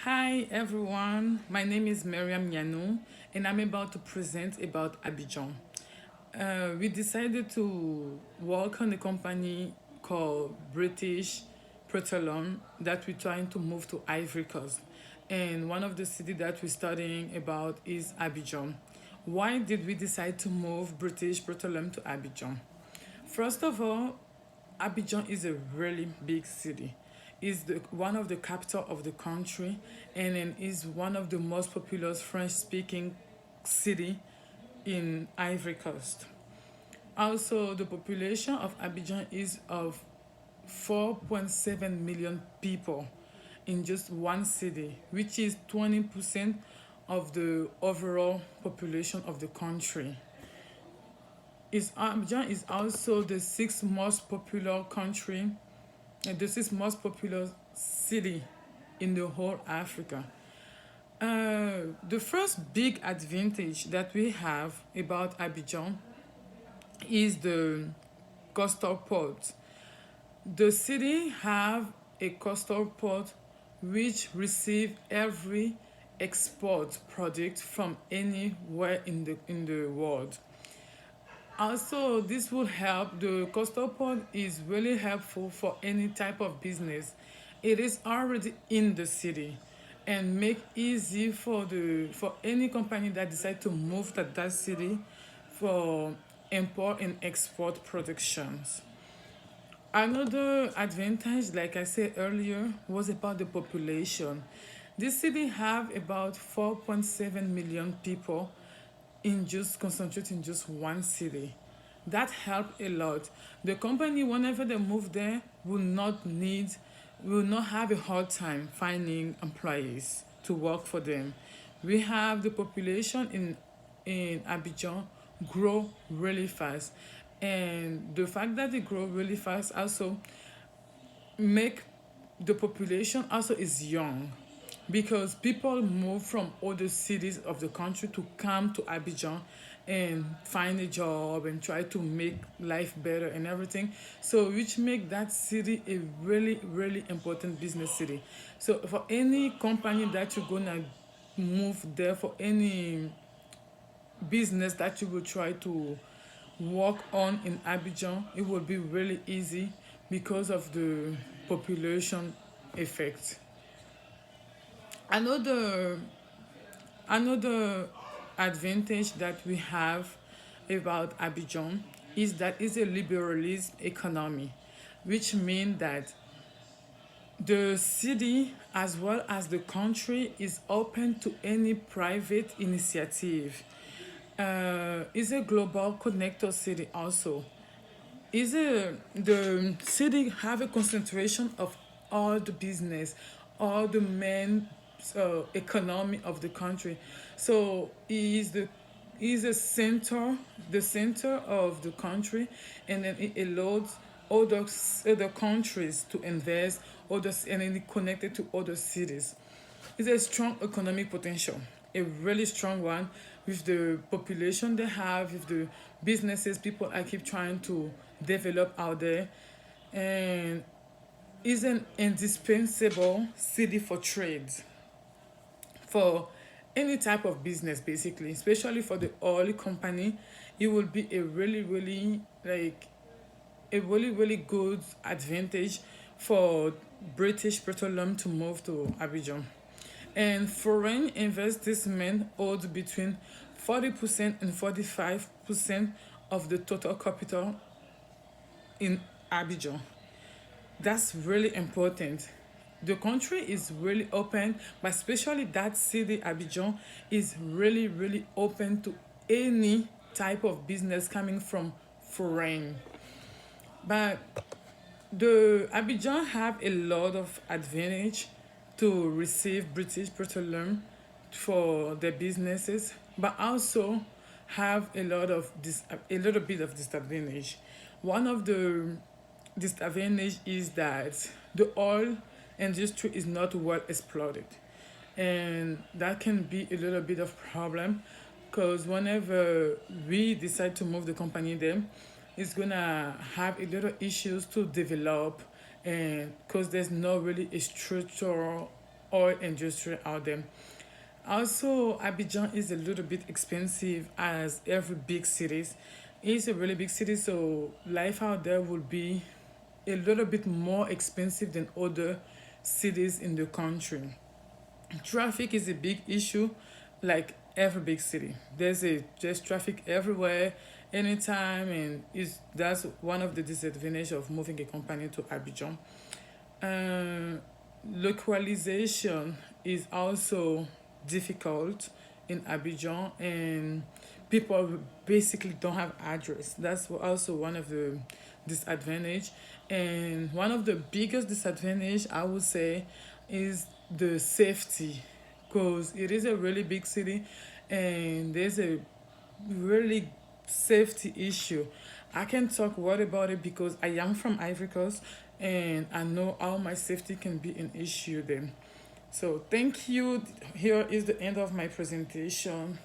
Hi everyone, my name is Miriam Yanou and I'm about to present about Abidjan. We decided to work on a company called British Petroleum that we're trying to move to Ivory Coast. And one of the cities that we're studying about is Abidjan. Why did we decide to move British Petroleum to Abidjan? First of all, Abidjan is a really big city. It's one of the capital of the country and then is one of the most populous French-speaking city in Ivory Coast. Also, the population of Abidjan is of 4.7 million people in just one city, which is 20% of the overall population of the country. Abidjan is also the sixth most popular country and the sixth most popular city in the whole Africa. The first big advantage that we have about Abidjan is the coastal port. The city have a coastal port which receive every export product from anywhere in the world. Also, this will help. The coastal port is really helpful for any type of business. It is already in the city and make easy for any company that decide to move to that city for import and export productions. Another advantage, like I said earlier, was about the population. This city have about 4.7 million people in just concentrate in just one city. That helped a lot. The company, whenever they move there, will not have a hard time finding employees to work for them. We have the population in Abidjan grow really fast, and the fact that they grow really fast also make the population also is young because people move from other cities of the country to come to Abidjan and find a job and try to make life better and everything, so which make that city a really important business city. So for any company that you're gonna move there, for any business that you will try to work on in Abidjan, it will be really easy because of the population effect. Another another advantage that we have about Abidjan is that it's a liberalism economy, which means that the city as well as the country is open to any private initiative. It's a global connector city also. The city have a concentration of all the business, all the main economy of the country. So is a center, the center of the country, and then it allows other countries to invest, others and then it connected to other cities. It's a strong economic potential, a really strong one with the population they have, with the businesses people I keep trying to develop out there, and is an indispensable city for trade, for any type of business basically, especially for the oil company. It will be a really like a really good advantage for British Petroleum to move to Abidjan. And foreign investment owed between 40% and 45% of the total capital in Abidjan. That's really important. The country is really open, but especially that city, Abidjan, is really open to any type of business coming from foreign. But the Abidjan have a lot of advantage to receive British Petroleum for their businesses, but also have a little bit of disadvantage. One of the disadvantage is that the oil industry is not well exploited, and that can be a little bit of problem because whenever we decide to move the company there, it's gonna have a little issues to develop, and because there's not really a structural oil industry out there. Also, Abidjan is a little bit expensive as every big cities. It's a really big city, so life out there will be a little bit more expensive than other cities in the country. Traffic is a big issue, like every big city. There's traffic everywhere, anytime, and is that's one of the disadvantages of moving a company to Abidjan. Uh, Localization is also difficult in Abidjan, and people basically don't have address. That's also one of the disadvantage, and one of the biggest disadvantage I would say is the safety, because it is a really big city, and there's a really safety issue. I can talk what about it because I am from Ivory Coast, and I know how my safety can be an issue there. So thank you. Here is the end of my presentation.